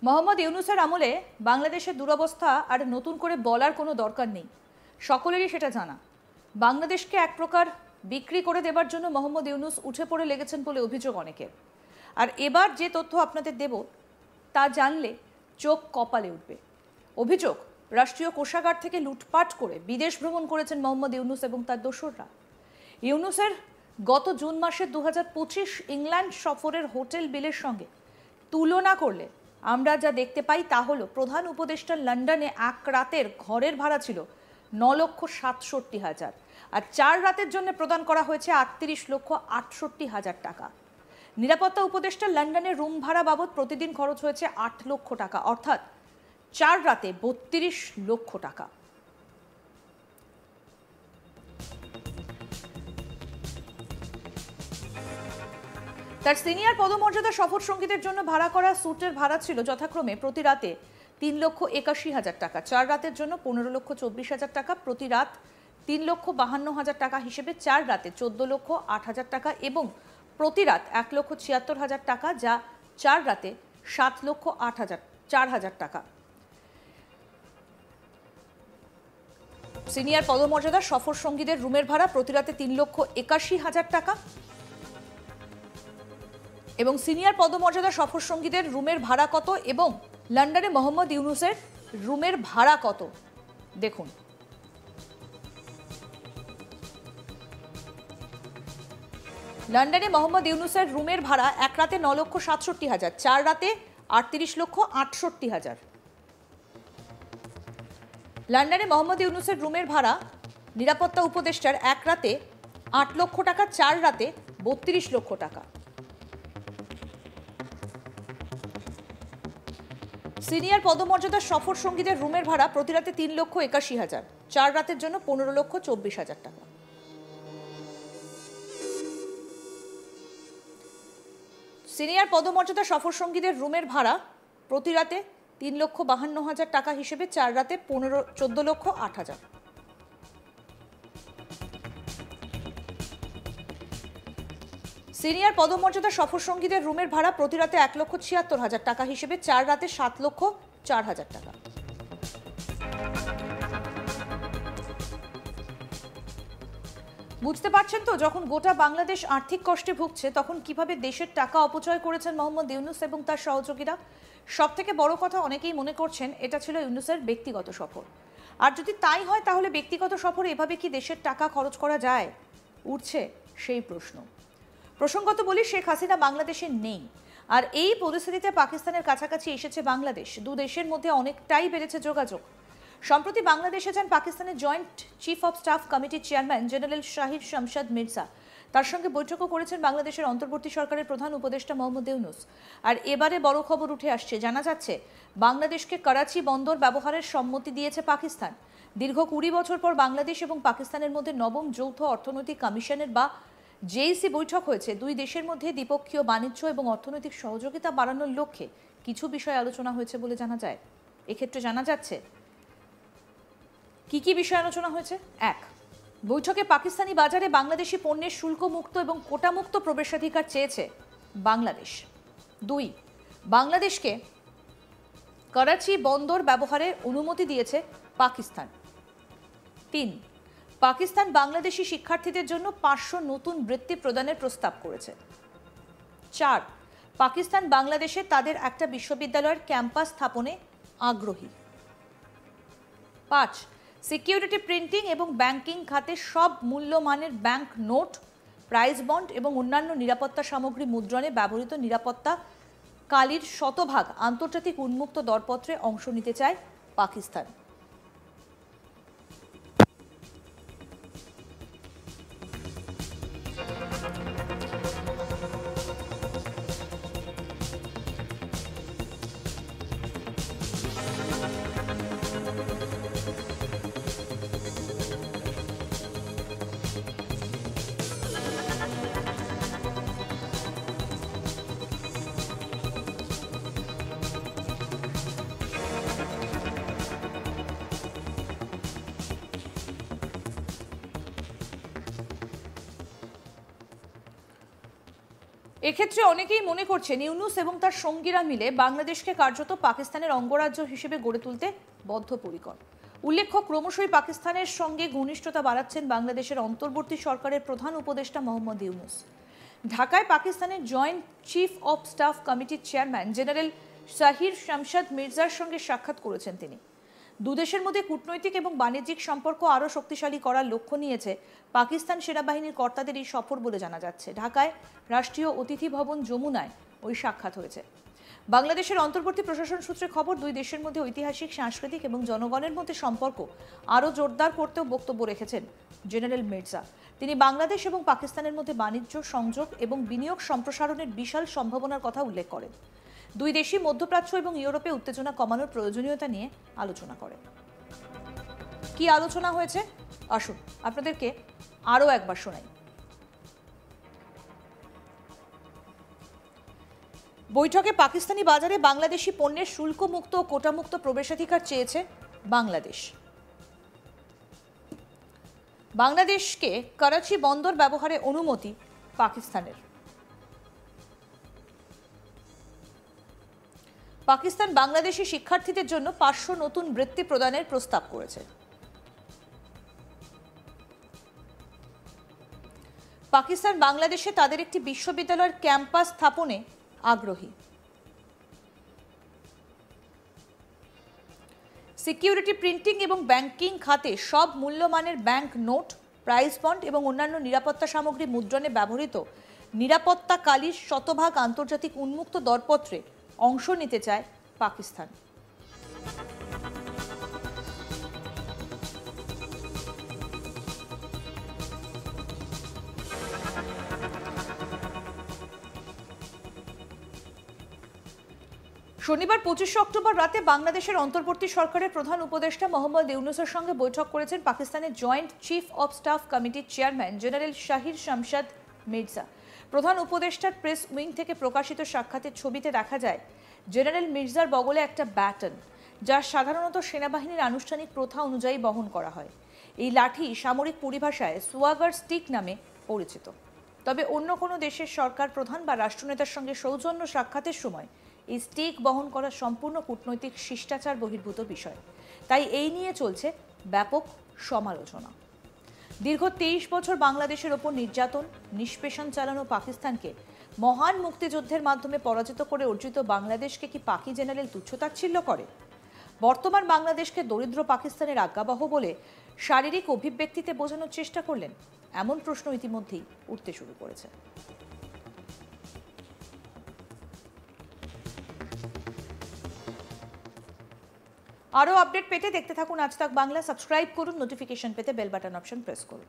মোহাম্মদ ইউনূসের আমলে বাংলাদেশের দুরবস্থা আর নতুন করে বলার কোনো দরকার নেই, সকলেরই সেটা জানা। বাংলাদেশকে এক প্রকার বিক্রি করে দেবার জন্য মোহাম্মদ ইউনূস উঠে পড়ে লেগেছেন বলে অভিযোগ অনেকের। আর এবার যে তথ্য আপনাদের দেব তা জানলে চোখ কপালে উঠবে। অভিযোগ, রাষ্ট্রীয় কোষাগার থেকে লুটপাট করে বিদেশ ভ্রমণ করেছেন মোহাম্মদ ইউনূস এবং তার দোসররা। ইউনূসের গত জুন মাসের 2025 ইংল্যান্ড সফরের হোটেল বিলের সঙ্গে তুলনা করলে আমরা যা দেখতে পাই তা হলো প্রধান উপদেষ্টা লন্ডনে এক রাতের ঘরের ভাড়া ছিল 9,67,000 আর 4 রাতের জন্য প্রদান করা হয়েছে 38,68,000 টাকা। নিরাপত্তা উপদেষ্টা লন্ডনের রুম ভাড়া বাবদ প্রতিদিন খরচ হয়েছে 8 লক্ষ টাকা, অর্থাৎ 4 রাতে 32 লক্ষ টাকা। তার সিনিয়র পদমর্যাদা সফর সঙ্গীদের জন্য ভাড়া করা স্যুটের ভাড়া ছিল যথাক্রমে প্রতি রাতে 3,81,000 টাকা, 4 রাতের জন্য 15,24,000 টাকা, প্রতি রাত 3,52,000 টাকা হিসেবে 4 রাতে 14,08,000 টাকা এবং প্রতি রাত 1,76,000 টাকা, যা 4 রাতে 7,08,000 টাকা। সিনিয়র পদমর্যাদা সফর সঙ্গীদের রুমের ভাড়া প্রতি রাতে 3,81,000 টাকা এবং সিনিয়র পদমর্যাদা সফর সঙ্গীদের রুমের ভাড়া কত এবং লন্ডনে মোহাম্মদ ইউনূসের রুমের ভাড়া কত দেখুন। লন্ডনে মোহাম্মদ ইউনূসের রুমের ভাড়া এক রাতে 9,67,000, 4 রাতে 38,68,000। লন্ডনে মোহাম্মদ ইউনূসের রুমের ভাড়া নিরাপত্তা উপদেষ্টার এক রাতে 8 লক্ষ টাকা, 4 রাতে 32 লক্ষ টাকা। সিনিয়র পদমর্যাদা সফর সঙ্গীদের রুমের ভাড়া প্রতি রাতে 3,81,000, 4 রাতের জন্য 15,24,000 টাকা। সিনিয়র পদমর্যাদা সফর সঙ্গীদের রুমের ভাড়া প্রতি রাতে 3,52,000 টাকা হিসেবে 4 রাতে 14,08,000। সিনিয়র পদমর্যাদা সফর সঙ্গীদের রুমের ভাড়া প্রতি রাতে 1,76,000 টাকা হিসেবে 4 রাতে 7,04,000 টাকা। বুঝতে পারছেন তো, যখন গোটা বাংলাদেশ আর্থিক কষ্টে ভুগছে তখন কিভাবে দেশের টাকা অপচয় করেছেন মোহাম্মদ ইউনূস এবং তার সহযোগীরা। সব থেকে বড় কথা, অনেকেই মনে করছেন এটা ছিল ইউনূসের ব্যক্তিগত সফর। আর যদি তাই হয় তাহলে ব্যক্তিগত সফরে এভাবে কি দেশের টাকা খরচ করা যায়? উঠছে সেই প্রশ্ন। প্রসঙ্গত বলি, শেখ হাসিনা বাংলাদেশে নেই, আর এই পরিস্থিতিতে পাকিস্তানের কাছাকাছি এসেছে বাংলাদেশ। দু দেশের মধ্যে অনেকটাই বেড়েছে যোগাযোগ। সম্প্রতি বাংলাদেশে যান পাকিস্তানের জয়েন্ট চিফ অফ স্টাফ কমিটির চেয়ারম্যান জেনারেল শাহিদ শামশাদ মির্জা। তার সঙ্গে বৈঠকও করেছেন বাংলাদেশের অন্তর্বর্তী সরকারের প্রধান উপদেষ্টা মোহাম্মদ ইউনূস। আর এবারে বড় খবর উঠে আসছে, জানা যাচ্ছে বাংলাদেশকে করাচি বন্দর ব্যবহারের সম্মতি দিয়েছে পাকিস্তান। দীর্ঘ 20 বছর পর বাংলাদেশ এবং পাকিস্তানের মধ্যে নবম যৌথ অর্থনৈতিক কমিশনের বা জেইসি বৈঠক হয়েছে। দুই দেশের মধ্যে দ্বিপক্ষীয় বাণিজ্য এবং অর্থনৈতিক সহযোগিতা বাড়ানোর লক্ষ্যে কিছু বিষয় আলোচনা হয়েছে বলে জানা যায়। এক্ষেত্রে জানা যাচ্ছে কি কি বিষয় আলোচনা হয়েছে। 1, বৈঠকে পাকিস্তানি বাজারে বাংলাদেশি পণ্যের শুল্কমুক্ত এবং কোটামুক্ত প্রবেশাধিকার চেয়েছে বাংলাদেশ। 2, বাংলাদেশকে করাচি বন্দর ব্যবহারের অনুমতি দিয়েছে পাকিস্তান। 3, পাকিস্তান বাংলাদেশি শিক্ষার্থীদের জন্য 500 নতুন বৃত্তি প্রদানের প্রস্তাব করেছে। 4, পাকিস্তান বাংলাদেশে তাদের একটা বিশ্ববিদ্যালয়ের ক্যাম্পাস স্থাপনে আগ্রহী। 5, সিকিউরিটি প্রিন্টিং এবং ব্যাংকিং খাতে সব মূল্যমানের ব্যাংক নোট, প্রাইজ বন্ড এবং অন্যান্য নিরাপত্তা সামগ্রী মুদ্রণে ব্যবহৃত নিরাপত্তা কালির 100% আন্তর্জাতিক উন্মুক্ত দরপত্রে অংশ নিতে চায় পাকিস্তান। এক্ষেত্রে অনেকেই মনে করছেন ইউনূস এবং তার সঙ্গীরা মিলে বাংলাদেশকে কার্যত পাকিস্তানের অঙ্গরাজ্য হিসেবে গড়ে তুলতে বদ্ধপরিকর। উল্লেখ্য, ক্রমশই পাকিস্তানের সঙ্গে ঘনিষ্ঠতা বাড়াচ্ছেন বাংলাদেশের অন্তর্বর্তী সরকারের প্রধান উপদেষ্টা মোহাম্মদ ইউনূস। ঢাকায় পাকিস্তানের জয়েন্ট চিফ অব স্টাফ কমিটির চেয়ারম্যান জেনারেল শাহির শামশাদ মির্জার সঙ্গে সাক্ষাৎ করেছেন তিনি। দুদেশের মধ্যে কূটনৈতিক এবং বাণিজ্যিক সম্পর্ক আরও শক্তিশালী করার লক্ষ্য নিয়েছে পাকিস্তান সেনাবাহিনীর কর্তাদের এই সফর বলে জানা যাচ্ছে। ঢাকায় রাষ্ট্রীয় অতিথি ভবন যমুনায় ওই সাক্ষাৎ হয়েছে। বাংলাদেশের অন্তর্বর্তী প্রশাসন সূত্রে খবর, দুই দেশের মধ্যে ঐতিহাসিক, সাংস্কৃতিক এবং জনগণের মধ্যে সম্পর্ক আরও জোরদার করতেও বক্তব্য রেখেছেন জেনারেল মির্জা। তিনি বাংলাদেশ এবং পাকিস্তানের মধ্যে বাণিজ্য, সংযোগ এবং বিনিয়োগ সম্প্রসারণের বিশাল সম্ভাবনার কথা উল্লেখ করেন। দুই দেশই মধ্যপ্রাচ্য এবং ইউরোপে উত্তেজনা কমানোর প্রয়োজনীয়তা নিয়ে আলোচনা করে। কি আলোচনা হয়েছে আসুন আপনাদেরকে আরও একবার শোনাই। বৈঠকে পাকিস্তানি বাজারে বাংলাদেশি পণ্যের শুল্কমুক্ত ও কোটামুক্ত প্রবেশাধিকার চেয়েছে বাংলাদেশ। বাংলাদেশকে করাচি বন্দর ব্যবহারে অনুমতি পাকিস্তানের। পাকিস্তান বাংলাদেশি শিক্ষার্থীদের জন্য 500 নতুন বৃত্তি প্রদানের প্রস্তাব করেছে। পাকিস্তান বাংলাদেশে তাদের একটি বিশ্ববিদ্যালয়ের ক্যাম্পাস স্থাপনে আগ্রহী। সিকিউরিটি, প্রিন্টিং এবং ব্যাংকিং খাতে সব মূল্যমানের ব্যাংক নোট, প্রাইস বন্ড এবং অন্যান্য নিরাপত্তা সামগ্রী মুদ্রণে ব্যবহৃত নিরাপত্তাকালীর শতভাগ আন্তর্জাতিক উন্মুক্ত দরপত্রে অংশ নিতে চায় পাকিস্তান। শনিবার 25 অক্টোবর রাতে বাংলাদেশের অন্তর্বর্তী সরকারের প্রধান উপদেষ্টা মোহাম্মদ ইউনূসের সঙ্গে বৈঠক করেছেন পাকিস্তানের জয়েন্ট চিফ অব স্টাফ কমিটির চেয়ারম্যান জেনারেল শাহির শামশাদ মির্জা। প্রধান উপদেষ্টার প্রেস উইং থেকে প্রকাশিত সাক্ষাতের ছবিতে দেখা যায় জেনারেল মির্জার বগলে একটা ব্যাটন, যা সাধারণত সেনাবাহিনীর আনুষ্ঠানিক প্রথা অনুযায়ী বহন করা হয়। এই লাঠি সামরিক পরিভাষায় সোয়াগার স্টিক নামে পরিচিত। তবে অন্য কোনো দেশের সরকার প্রধান বা রাষ্ট্রনেতার সঙ্গে সৌজন্য সাক্ষাতের সময় এই স্টিক বহন করা সম্পূর্ণ কূটনৈতিক শিষ্টাচার বহির্ভূত বিষয়। তাই এই নিয়ে চলছে ব্যাপক সমালোচনা। দীর্ঘ 23 বছর বাংলাদেশের ওপর নির্যাতন, নিষ্পেষণ চালানো পাকিস্তানকে মহান মুক্তিযুদ্ধের মাধ্যমে পরাজিত করে অর্জিত বাংলাদেশকে কি পাকি জেনারেল তুচ্ছতাচ্ছিল্য করে? বর্তমান বাংলাদেশকে দরিদ্র পাকিস্তানের আজ্ঞাবহ বলে শারীরিক অভিব্যক্তিতে বোঝানোর চেষ্টা করলেন, এমন প্রশ্ন ইতিমধ্যেই উঠতে শুরু করেছে। আরও আপডেট পেতে দেখতে থাকুন আজ তাক বাংলা। সাবস্ক্রাইব করুন, নোটিফিকেশন পেতে বেল বাটন অপশন প্রেস করুন।